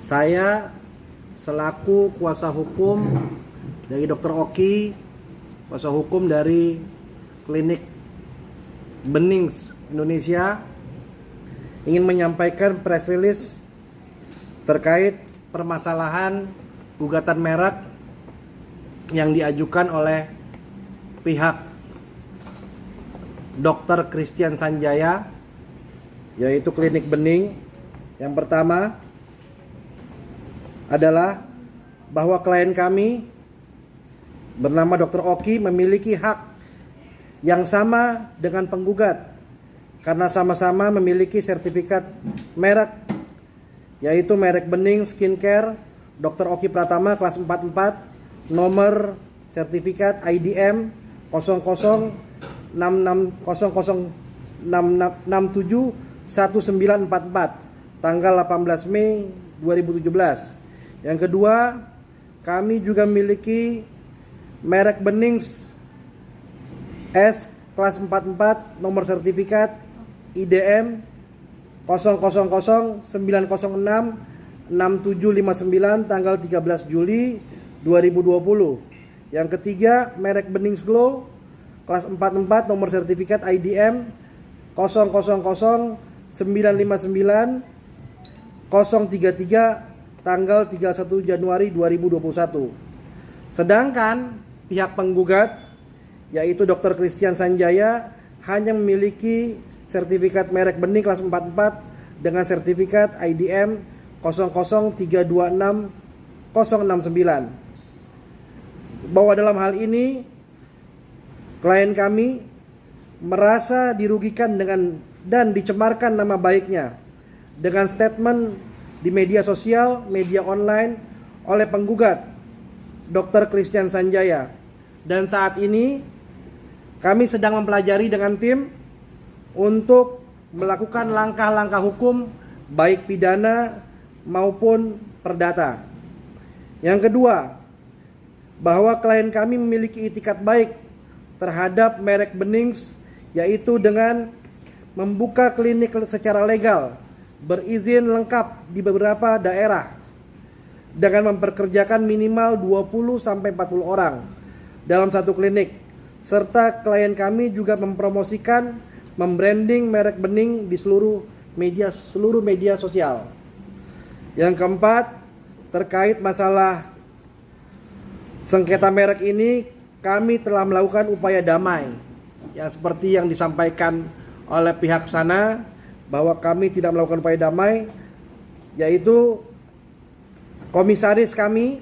Saya selaku kuasa hukum dari Dr. Oki, kuasa hukum dari Klinik Benings Indonesia, ingin menyampaikan press release terkait permasalahan gugatan merek yang diajukan oleh pihak Dr. Christian Sanjaya, yaitu Klinik Bening. Yang pertama adalah bahwa klien kami bernama Dr. Oki memiliki hak yang sama dengan penggugat karena sama-sama memiliki sertifikat merek, yaitu merek Bening Skincare Dr. Oki Pratama kelas 44, nomor sertifikat IDM 006006671944 tanggal 18 Mei 2017. Yang kedua, kami juga memiliki merek Benings S kelas 44, nomor sertifikat IDM 0009066759 tanggal 13 Juli 2020. Yang ketiga, merek Benings Glow kelas 44, nomor sertifikat IDM 000959 tanggal 31 Januari 2021. Sedangkan pihak penggugat, yaitu Dr. Christian Sanjaya, hanya memiliki sertifikat merek Bening kelas 44 dengan sertifikat IDM 00326069. Bahwa dalam hal ini klien kami merasa dirugikan dan dicemarkan nama baiknya dengan statement di media sosial, media online oleh penggugat Dr. Christian Sanjaya. Dan saat ini kami sedang mempelajari dengan tim untuk melakukan langkah-langkah hukum baik pidana maupun perdata. Yang kedua, bahwa klien kami memiliki itikat baik terhadap merek Benings, yaitu dengan membuka klinik secara legal berizin lengkap di beberapa daerah dengan memperkerjakan minimal 20-40 orang dalam satu klinik, serta klien kami juga mempromosikan, membranding merek Bening di seluruh media sosial. Yang keempat, terkait masalah sengketa merek ini, kami telah melakukan upaya damai yang seperti yang disampaikan oleh pihak sana, bahwa kami tidak melakukan upaya damai, yaitu komisaris kami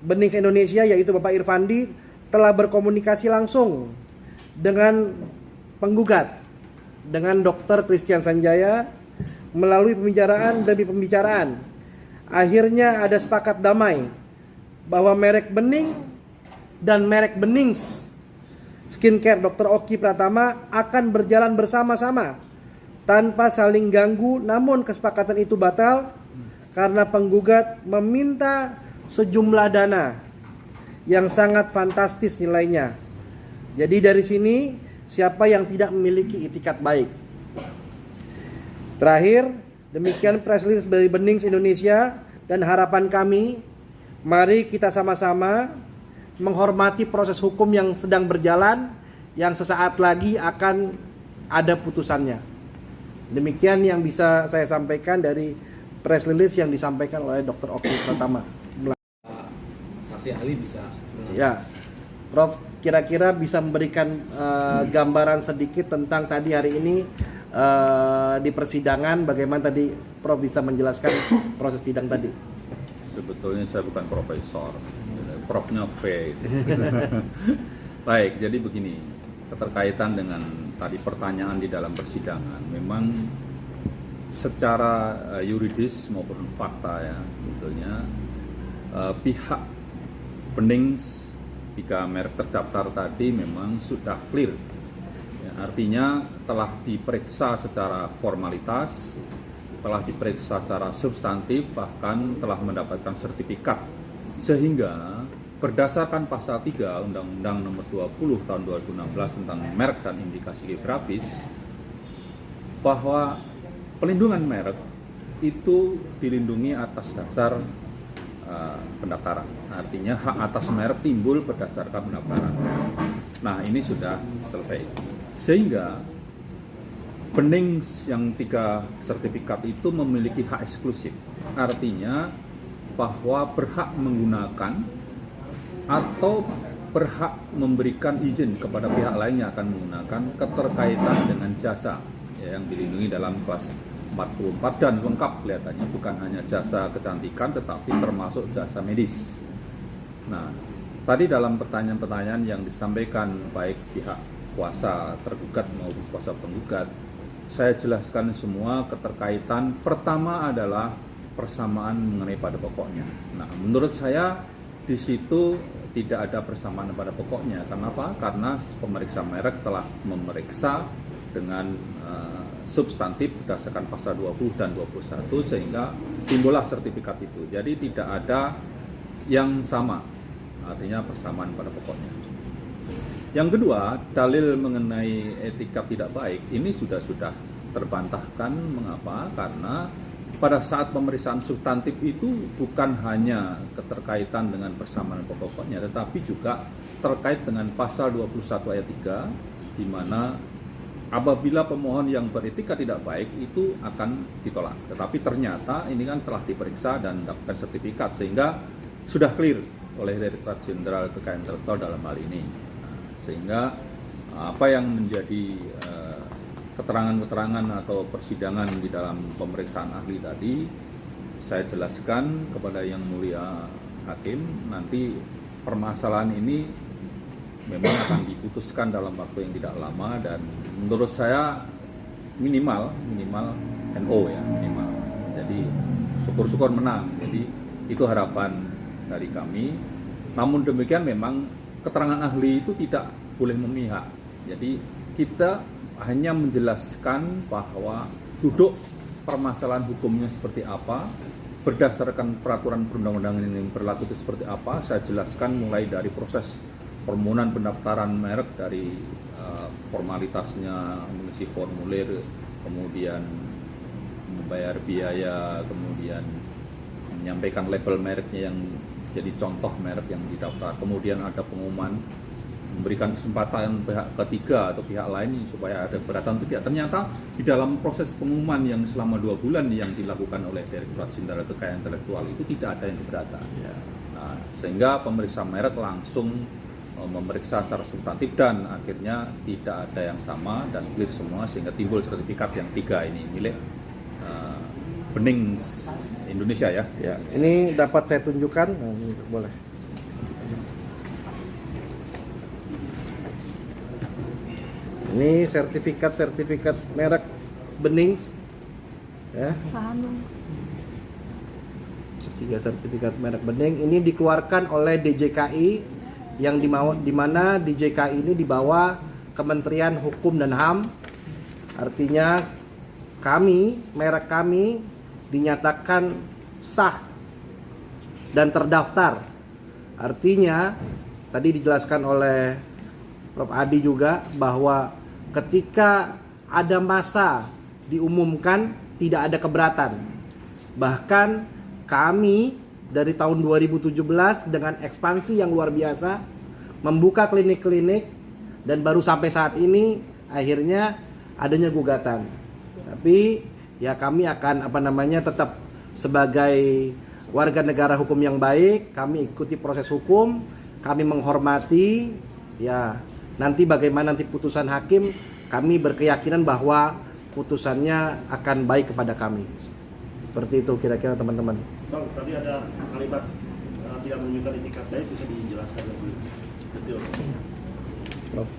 Benings Indonesia, yaitu Bapak Irfandi, telah berkomunikasi langsung dengan penggugat, dengan Dr. Christian Sanjaya, melalui pembicaraan demi pembicaraan. Akhirnya ada sepakat damai bahwa merek Bening dan merek Benings Skincare Dr. Oki Pratama akan berjalan bersama-sama tanpa saling ganggu. Namun kesepakatan itu batal karena penggugat meminta sejumlah dana yang sangat fantastis nilainya. Jadi dari sini, siapa yang tidak memiliki itikat baik? Terakhir, demikian press release dari Benings Indonesia, dan harapan kami, mari kita sama-sama menghormati proses hukum yang sedang berjalan, yang sesaat lagi akan ada putusannya. Demikian yang bisa saya sampaikan dari press release yang disampaikan oleh Dr. Oki Pratama. Saksi ahli bisa. Ya, Prof, kira-kira bisa memberikan gambaran sedikit tentang tadi hari ini di persidangan, bagaimana tadi Prof bisa menjelaskan proses sidang tadi? Sebetulnya saya bukan profesor, profnya V. Baik, jadi begini, keterkaitan dengan tadi pertanyaan di dalam persidangan, memang secara yuridis maupun fakta ya, sebetulnya pihak Benings 3 merek terdaftar tadi memang sudah clear ya, artinya telah diperiksa secara formalitas, telah diperiksa secara substantif, bahkan telah mendapatkan sertifikat, sehingga berdasarkan pasal 3 Undang-Undang Nomor 20 Tahun 2016 tentang merek dan indikasi geografis, bahwa pelindungan merek itu dilindungi atas dasar pendaftaran. Artinya hak atas merek timbul berdasarkan pendaftaran. Nah, ini sudah selesai. Sehingga bening yang 3 sertifikat itu memiliki hak eksklusif. Artinya bahwa berhak menggunakan atau berhak memberikan izin kepada pihak lain yang akan menggunakan keterkaitan dengan jasa yang dilindungi dalam kelas 44 dan lengkap kelihatannya, bukan hanya jasa kecantikan tetapi termasuk jasa medis. Nah, tadi dalam pertanyaan-pertanyaan yang disampaikan baik pihak kuasa tergugat maupun kuasa penggugat, saya jelaskan semua keterkaitan. Pertama adalah persamaan mengenai pada pokoknya. Nah, menurut saya di situ tidak ada persamaan pada pokoknya. Kenapa? Karena pemeriksa merek telah memeriksa dengan substantif berdasarkan pasal 20 dan 21 sehingga timbullah sertifikat itu. Jadi tidak ada yang sama, artinya persamaan pada pokoknya. Yang kedua, dalil mengenai etika tidak baik ini sudah terbantahkan. Mengapa? Karena pada saat pemeriksaan substantif itu bukan hanya keterkaitan dengan persamaan pokoknya, tetapi juga terkait dengan pasal 21 ayat 3 di mana apabila pemohon yang beretika tidak baik itu akan ditolak. Tetapi ternyata ini kan telah diperiksa dan mendapatkan sertifikat sehingga sudah clear oleh Direktorat Jenderal Kekayaan Intelektual dalam hal ini. Sehingga apa yang menjadi keterangan-keterangan atau persidangan di dalam pemeriksaan ahli tadi saya jelaskan kepada Yang Mulia Hakim. Nanti permasalahan ini memang akan diputuskan dalam waktu yang tidak lama dan menurut saya minimal NO ya, minimal. Jadi syukur-syukur menang. Jadi itu harapan dari kami. Namun demikian memang keterangan ahli itu tidak boleh memihak. Jadi kita hanya menjelaskan bahwa duduk permasalahan hukumnya seperti apa, berdasarkan peraturan perundang-undangan yang berlaku itu seperti apa. Saya jelaskan mulai dari proses permohonan pendaftaran merek, dari formalitasnya mengisi formulir, kemudian membayar biaya, kemudian menyampaikan label mereknya yang jadi contoh merek yang didaftar, kemudian ada pengumuman, memberikan kesempatan pihak ketiga atau pihak lain supaya ada keberatan atau tidak. Ternyata di dalam proses pengumuman yang selama 2 bulan yang dilakukan oleh Direktorat Jenderal Kekayaan Intelektual itu tidak ada yang keberatan. Nah, sehingga pemeriksa merek langsung memeriksa secara substantif dan akhirnya tidak ada yang sama dan clear semua sehingga timbul sertifikat yang 3 ini milik Bening Indonesia ya. Ya, ini dapat saya tunjukkan, boleh. Ini sertifikat merek Bening, ya. Paham dong. 3 sertifikat merek Bening ini dikeluarkan oleh DJKI yang di mana DJKI ini di bawah Kementerian Hukum dan HAM. Artinya merek kami dinyatakan sah dan terdaftar. Artinya tadi dijelaskan oleh Prof. Adi juga bahwa ketika ada masa diumumkan tidak ada keberatan. Bahkan kami dari tahun 2017 dengan ekspansi yang luar biasa membuka klinik-klinik dan baru sampai saat ini akhirnya adanya gugatan. Tapi ya kami akan tetap sebagai warga negara hukum yang baik, kami ikuti proses hukum, kami menghormati ya nanti bagaimana nanti putusan hakim, kami berkeyakinan bahwa putusannya akan baik kepada kami. Seperti itu kira-kira teman-teman. Bang, tadi ada kalimat tidak menunjukkan itikat baik, bisa dijelaskan lebih detail? Prof.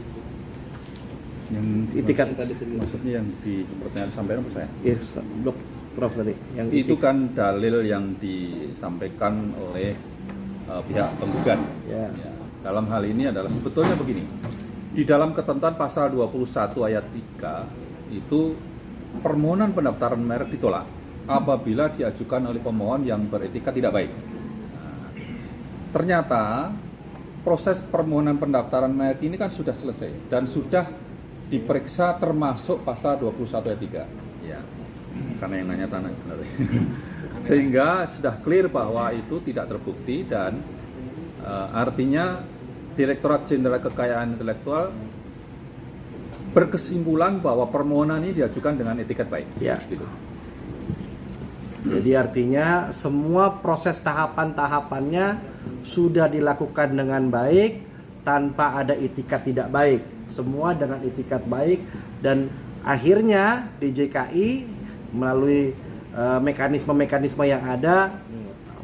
Yang Itikat tadi maksudnya yang seperti yang disampaikan apa saya? Yes, Prof tadi. Yang itu kan dalil yang disampaikan oleh pihak penggugat. Ya. Ya. Dalam hal ini adalah sebetulnya begini. Di dalam ketentuan pasal 21 ayat 3 itu permohonan pendaftaran merek ditolak apabila diajukan oleh pemohon yang beretika tidak baik. Nah, ternyata proses permohonan pendaftaran merek ini kan sudah selesai dan sudah diperiksa termasuk pasal 21 ayat 3. Ya. karena yang nanya tanah sebenarnya. Sehingga sudah clear bahwa itu tidak terbukti dan artinya Direktorat Jenderal Kekayaan Intelektual berkesimpulan bahwa permohonan ini diajukan dengan etikat baik. Ya. Gitu. Jadi artinya semua proses tahapan-tahapannya sudah dilakukan dengan baik tanpa ada itikat tidak baik. Semua dengan itikat baik dan akhirnya DJKI melalui mekanisme-mekanisme yang ada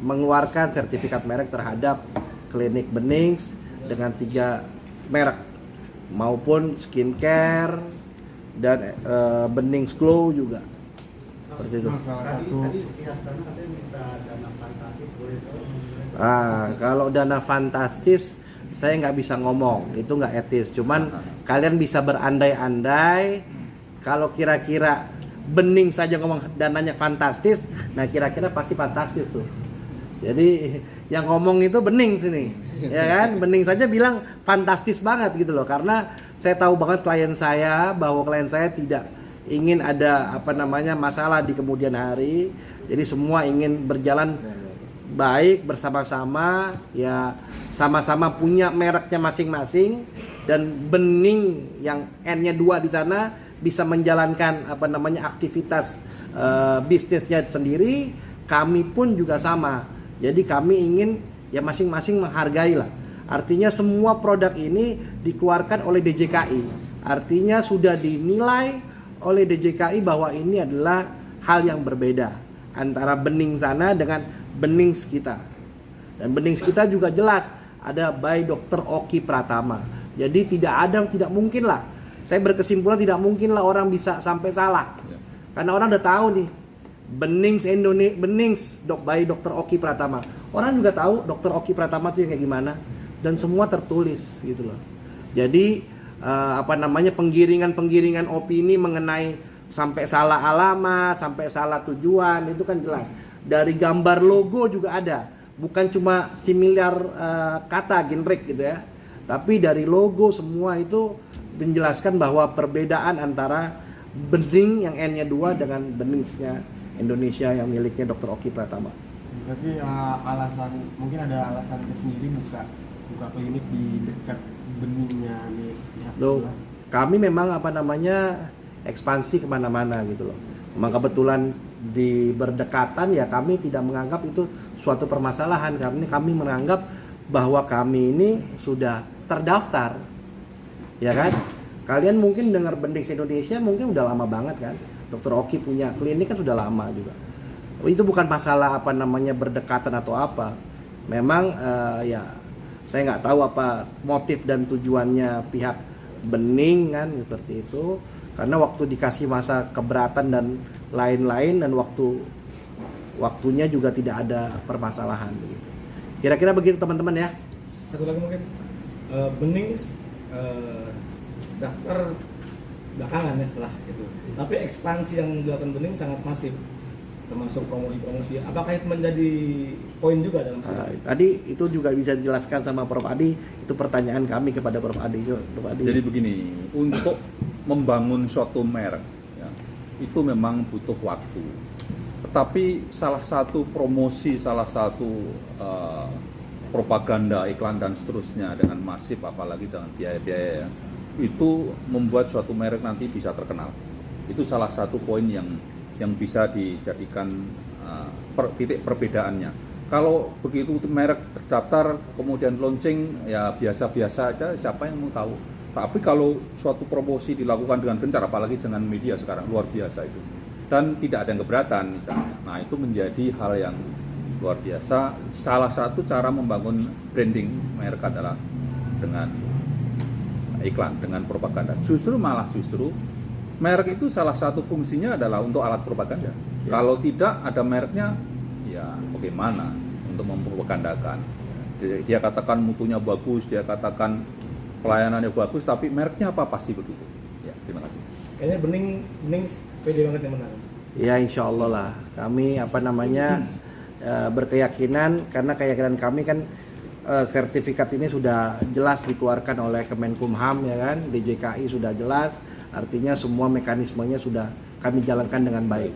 mengeluarkan sertifikat merek terhadap klinik Benings dengan 3 merek maupun skincare dan Benings Glow juga. Seperti itu. Kalau dana fantastis saya nggak bisa ngomong, itu nggak etis. Cuman kalian bisa berandai-andai kalau kira-kira Bening saja ngomong dananya fantastis, nah kira-kira pasti fantastis tuh. Jadi yang ngomong itu Bening sini, ya kan? Bening saja bilang fantastis banget gitu loh, karena saya tahu banget klien saya bahwa klien saya tidak ingin ada masalah di kemudian hari. Jadi semua ingin berjalan baik bersama-sama, ya sama-sama punya mereknya masing-masing dan Bening yang N-nya 2 di sana bisa menjalankan aktivitas bisnisnya sendiri. Kami pun juga sama. Jadi kami ingin ya masing-masing menghargai lah. Artinya semua produk ini dikeluarkan oleh DJKI. Artinya sudah dinilai oleh DJKI bahwa ini adalah hal yang berbeda antara Bening sana dengan Benings kita. Dan Benings kita juga jelas ada by Dr. Oki Pratama. Jadi tidak mungkin lah. Saya berkesimpulan tidak mungkin lah orang bisa sampai salah. Karena orang udah tahu nih Benings by Dr. Oki Pratama. Orang juga tahu Dr. Oki Pratama itu yang kayak gimana dan semua tertulis gitu loh. Jadi penggiringan opini mengenai sampai salah alamat, sampai salah tujuan itu kan jelas. Dari gambar logo juga ada, bukan cuma similar kata generik gitu ya. Tapi dari logo semua itu menjelaskan bahwa perbedaan antara Bening yang N-nya 2 dengan Benings-nya Indonesia yang miliknya Dr. Oki Pratama. Berarti mungkin ada alasan tersendiri buka klinik di dekat Beningnya di pihak sebelah. Kami memang ekspansi kemana-mana gitu loh. Memang kebetulan di berdekatan ya kami tidak menganggap itu suatu permasalahan. Kami menganggap bahwa kami ini sudah terdaftar, ya kan? Kalian mungkin dengar Benings Indonesia mungkin udah lama banget kan? Dr. Oki punya klinik kan sudah lama juga. Itu bukan masalah berdekatan atau apa. Memang ya saya nggak tahu apa motif dan tujuannya pihak Bening kan seperti itu. Karena waktu dikasih masa keberatan dan lain-lain dan waktunya juga tidak ada permasalahan begitu. Kira-kira begitu teman-teman ya. Satu lagi mungkin Benings daftar belakangan ya setelah itu. Tapi ekspansi yang dilakukan Bening sangat masif, termasuk promosi-promosi. Apakah itu menjadi poin juga dalam tadi itu juga bisa dijelaskan sama Prof Adi. Itu pertanyaan kami kepada Prof Adi. Jadi begini, untuk membangun suatu merek ya, itu memang butuh waktu. Tetapi salah satu promosi, salah satu propaganda, iklan dan seterusnya dengan masif, apalagi dengan biaya-biaya ya, itu membuat suatu merek nanti bisa terkenal. Itu salah satu poin yang bisa dijadikan titik perbedaannya. Kalau begitu merek terdaftar kemudian launching ya biasa-biasa aja, siapa yang mau tahu. Tapi kalau suatu promosi dilakukan dengan gencar, apalagi dengan media sekarang, luar biasa itu. Dan tidak ada yang keberatan misalnya. Nah itu menjadi hal yang luar biasa. Salah satu cara membangun branding merek adalah dengan iklan, dengan propaganda. Justru merek itu salah satu fungsinya adalah untuk alat propaganda. Ya. Kalau tidak ada mereknya, ya bagaimana untuk mempropagandakan? Dia katakan mutunya bagus, dia katakan pelayanannya bagus, tapi mereknya apa pasti begitu. Ya, terima kasih. Kayaknya Bening pede banget yang menang. Ya insya Allah lah. Kami berkeyakinan karena keyakinan kami kan sertifikat ini sudah jelas dikeluarkan oleh Kemenkumham ya kan, DJKI sudah jelas. Artinya semua mekanismenya sudah kami jalankan dengan baik.